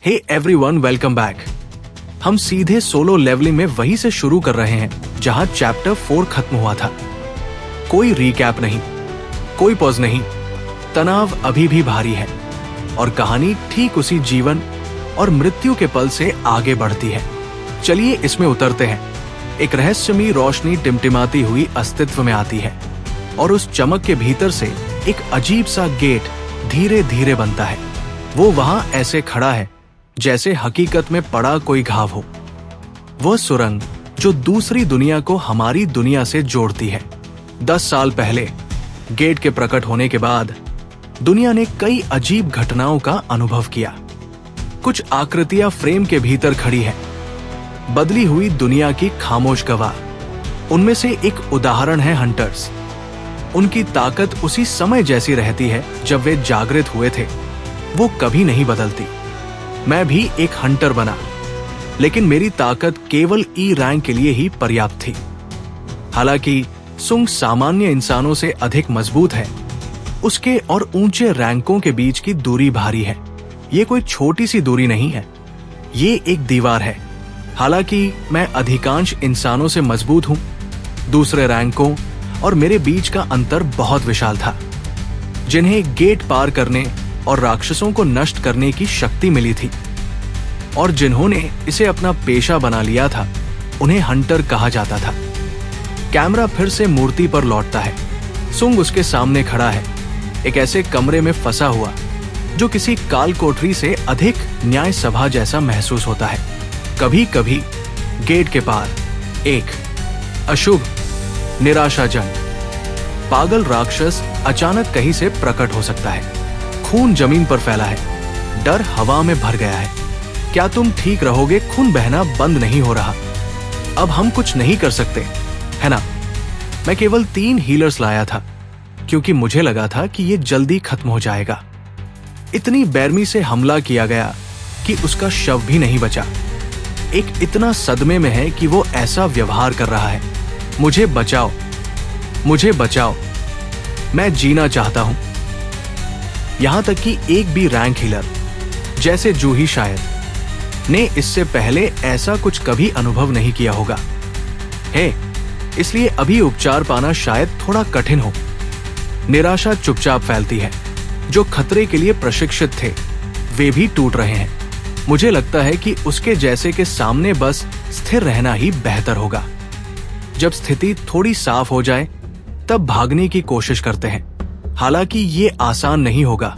Hey everyone, welcome back. हम सीधे solo levelling में वहीं से शुरू कर रहे हैं जहां चैप्टर 4 खत्म हुआ था। कोई रीकैप नहीं, कोई पॉज नहीं, तनाव अभी भी भारी है और कहानी ठीक उसी जीवन और मृत्यु के पल से आगे बढ़ती है। चलिए इसमें उतरते हैं। एक रहस्यमयी रोशनी टिमटिमाती हुई अस्तित्व में आती है और उस चमक के भीतर से एक अजीब सा गेट धीरे धीरे बनता है। वो वहां ऐसे खड़ा है जैसे हकीकत में पड़ा कोई घाव हो। वह सुरंग जो दूसरी दुनिया को हमारी दुनिया से जोड़ती है। 10 साल पहले गेट के प्रकट होने के बाद दुनिया ने कई अजीब घटनाओं का अनुभव किया। कुछ आकृतियां फ्रेम के भीतर खड़ी है, बदली हुई दुनिया की खामोश गवाह। उनमें से एक उदाहरण है हंटर्स। उनकी ताकत उसी समय जैसी रहती है जब वे जागृत हुए थे, वो कभी नहीं बदलती। मैं भी एक हंटर बना, लेकिन मेरी ताकत केवल ई रैंक के लिए ही पर्याप्त थी। हालांकि सुंग सामान्य इंसानों से अधिक मजबूत है, उसके और ऊंचे रैंकों के बीच की दूरी भारी है। ये कोई छोटी सी दूरी नहीं है, ये एक दीवार है। हालांकि मैं अधिकांश इंसानों से मजबूत हूं, दूसरे रैंकों और मेरे बीच का अंतर बहुत विशाल था। जिन्हें गेट पार करने और राक्षसों को नष्ट करने की शक्ति मिली थी और जिन्होंने इसे अपना पेशा बना लिया था, उन्हें हंटर कहा जाता था। कैमरा फिर से मूर्ति पर लौटता है। सुंग उसके सामने खड़ा है, एक ऐसे कमरे में फंसा हुआ जो किसी काल कोठरी से अधिक न्याय सभा जैसा महसूस होता है। कभी कभी गेट के पार एक अशुभ, निराशाजनक, पागल राक्षस अचानक कहीं से प्रकट हो सकता है। खून जमीन पर फैला है, डर हवा में भर गया है। क्या तुम ठीक रहोगे? खून बहना बंद नहीं हो रहा। अब हम कुछ नहीं कर सकते, है ना? मैं केवल 3 हीलर्स लाया था क्योंकि मुझे लगा था कि ये जल्दी खत्म हो जाएगा। इतनी बेरमी से हमला किया गया कि उसका शव भी नहीं बचा। एक इतना सदमे में है कि वो ऐसा व्यवहार कर रहा है। मुझे बचाओ, मुझे बचाओ, मैं जीना चाहता हूं। यहां तक कि एक भी रैंक हीलर, जैसे जूही शायद, ने इससे पहले ऐसा कुछ कभी अनुभव नहीं किया होगा। है, इसलिए अभी उपचार पाना शायद थोड़ा कठिन हो। निराशा चुपचाप फैलती है। जो खतरे के लिए प्रशिक्षित थे, वे भी टूट रहे हैं। मुझे लगता है कि उसके जैसे के सामने बस स्थिर रहना ही बेहतर होगा। जब स्थिति थोड़ी साफ हो जाए, तब भागने की कोशिश करते हैं। हालांकि ये आसान नहीं होगा।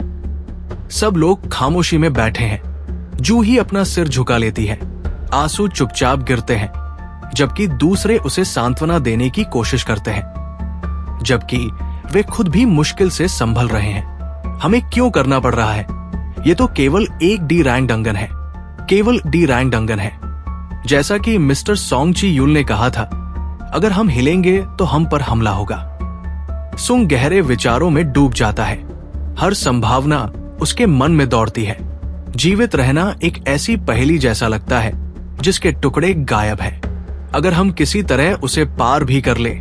सब लोग खामोशी में बैठे हैं। जूही अपना सिर झुका लेती है, आंसू चुपचाप गिरते हैं, जबकि दूसरे उसे सांत्वना देने की कोशिश करते हैं, जबकि वे खुद भी मुश्किल से संभल रहे हैं। हमें क्यों करना पड़ रहा है? ये तो केवल एक डी रैंक डंगन है, केवल डी रैंक डंगन है। जैसा कि मिस्टर सोंग ची यूल ने कहा था, अगर हम हिलेंगे तो हम पर हमला होगा। सुंग गहरे विचारों में डूब जाता है। हर संभावना उसके मन में दौड़ती है। जीवित रहना एक ऐसी पहेली जैसा लगता है जिसके टुकड़े गायब है। अगर हम किसी तरह उसे पार भी कर ले,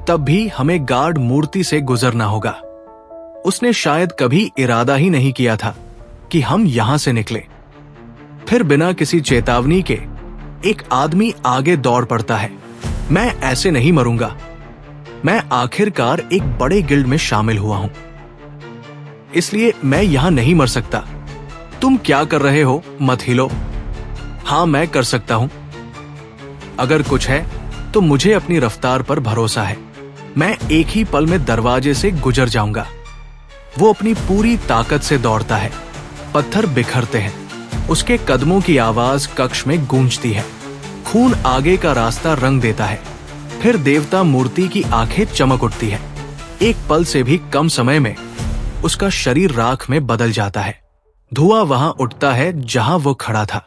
तब भी हमें गार्ड मूर्ति से गुजरना होगा। उसने शायद कभी इरादा ही नहीं किया था कि हम यहां से निकले। फिर बिना किसी चेतावनी के एक आदमी आगे दौड़ पड़ता है। मैं ऐसे नहीं मरूंगा। मैं आखिरकार एक बड़े गिल्ड में शामिल हुआ हूं, इसलिए मैं यहां नहीं मर सकता। तुम क्या कर रहे हो? मत हिलो। हां, मैं कर सकता हूं। अगर कुछ है तो मुझे अपनी रफ्तार पर भरोसा है। मैं एक ही पल में दरवाजे से गुजर जाऊंगा। वो अपनी पूरी ताकत से दौड़ता है। पत्थर बिखरते हैं। उसके कदमों की आवाज कक्ष में गूंजती है। खून आगे का रास्ता रंग देता है। फिर देवता मूर्ति की आंखें चमक उठती है। एक पल से भी कम समय में उसका शरीर राख में बदल जाता है। धुआं वहां उठता है जहां वो खड़ा था।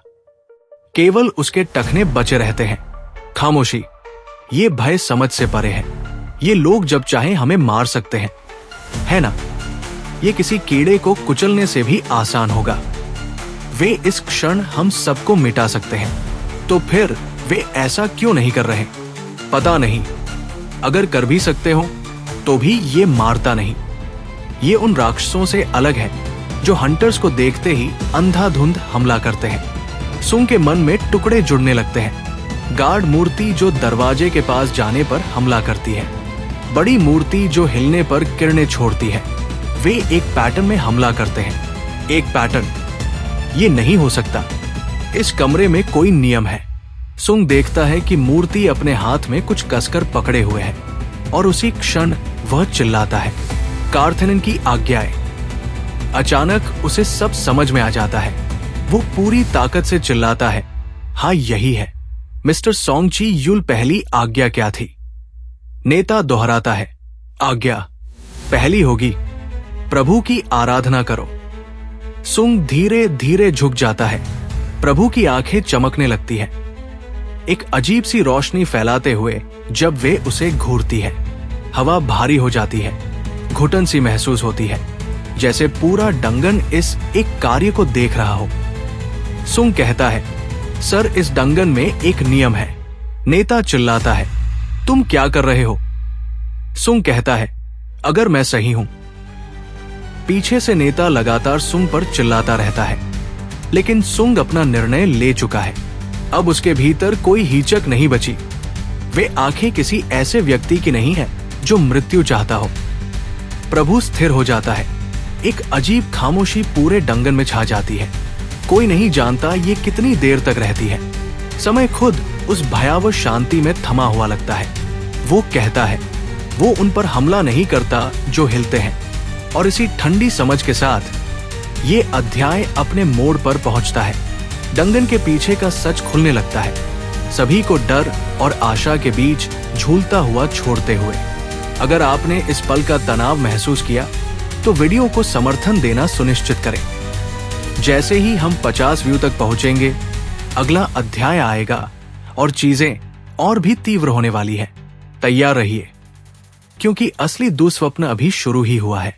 केवल उसके टखने बचे रहते हैं। खामोशी। ये भय समझ से परे है। ये लोग जब चाहे हमें मार सकते हैं, है ना? ये किसी कीड़े को कुचलने से भी आसान होगा। वे इस क्षण हम सबको मिटा सकते हैं, तो फिर वे ऐसा क्यों नहीं कर रहे? पता नहीं। अगर कर भी सकते हो तो भी ये मारता नहीं। ये उन राक्षसों से अलग है जो हंटर्स को देखते ही अंधाधुंध हमला करते हैं। सुंग के मन में टुकड़े जुड़ने लगते हैं। गार्ड मूर्ति जो दरवाजे के पास जाने पर हमला करती है, बड़ी मूर्ति जो हिलने पर किरणें छोड़ती है। वे एक पैटर्न में हमला करते हैं। एक पैटर्न, ये नहीं हो सकता। इस कमरे में कोई नियम है। सुंग देखता है कि मूर्ति अपने हाथ में कुछ कसकर पकड़े हुए है और उसी क्षण वह चिल्लाता है, कारथेनन की आज्ञाएं। अचानक उसे सब समझ में आ जाता है। वो पूरी ताकत से चिल्लाता है, हाँ यही है मिस्टर सोंगची युल, पहली आज्ञा क्या थी? नेता दोहराता है, आज्ञा पहली होगी, प्रभु की आराधना करो। सुंग धीरे धीरे झुक जाता है। प्रभु की आंखें चमकने लगती है, एक अजीब सी रोशनी फैलाते हुए जब वे उसे घूरती है। हवा भारी हो जाती है, घुटन सी महसूस होती है, जैसे पूरा डंगन इस एक कार्य को देख रहा हो। सुंग कहता है, सर इस डंगन में एक नियम है। नेता चिल्लाता है, तुम क्या कर रहे हो? सुंग कहता है, अगर मैं सही हूं। पीछे से नेता लगातार सुंग पर चिल्लाता रहता है, लेकिन सुंग अपना निर्णय ले चुका है। अब उसके भीतर कोई हिचक नहीं बची। वे आंखें किसी ऐसे व्यक्ति की नहीं है जो मृत्यु चाहता हो। प्रभु स्थिर हो जाता है। एक अजीब खामोशी पूरे डंगन में छा जाती है। कोई नहीं जानता ये कितनी देर तक रहती है। समय खुद उस भयावह शांति में थमा हुआ लगता है। वो कहता है, वो उन पर हमला नहीं करता जो हिलते हैं। और इसी ठंडी समझ के साथ ये अध्याय अपने मोड़ पर पहुंचता है। डंगन के पीछे का सच खुलने लगता है, सभी को डर और आशा के बीच झूलता हुआ छोड़ते हुए। अगर आपने इस पल का तनाव महसूस किया तो वीडियो को समर्थन देना सुनिश्चित करें। जैसे ही हम 50 व्यू तक पहुंचेंगे, अगला अध्याय आएगा और चीजें और भी तीव्र होने वाली है। तैयार रहिए, क्योंकि असली दुस्वप्न अभी शुरू ही हुआ है।